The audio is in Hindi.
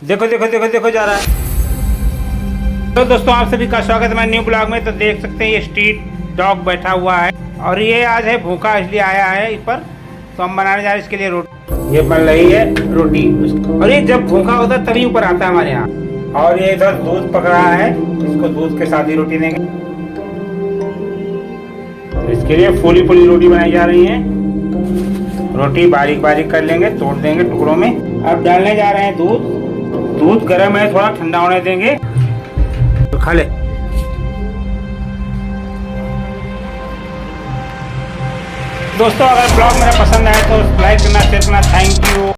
देखो देखो देखो देखो जा रहा है। तो दोस्तों आप सभी का स्वागत है मेरे न्यू ब्लॉग में। तो देख सकते हैं ये स्ट्रीट डॉग बैठा हुआ है और ये आज है भूखा, इसलिए आया है इस पर। तो हम बनाने जा रहे हैं इसके लिए रोटी। ये बन रही है रोटी और ये जब भूखा होता है तभी ऊपर आता है हमारे यहाँ। और ये इधर दूध पक रहा है, इसको दूध के साथ ही रोटी देंगे। तो इसके लिए फूली फूली रोटी बनाई जा रही है। रोटी बारीक बारीक कर लेंगे, तोड़ देंगे टुकड़ों में। अब डालने जा रहे हैं दूध। दूध गर्म है, थोड़ा ठंडा होने देंगे तो खा ले। दोस्तों अगर ब्लॉग मेरा पसंद आए तो लाइक करना, शेयर करना। Thank you.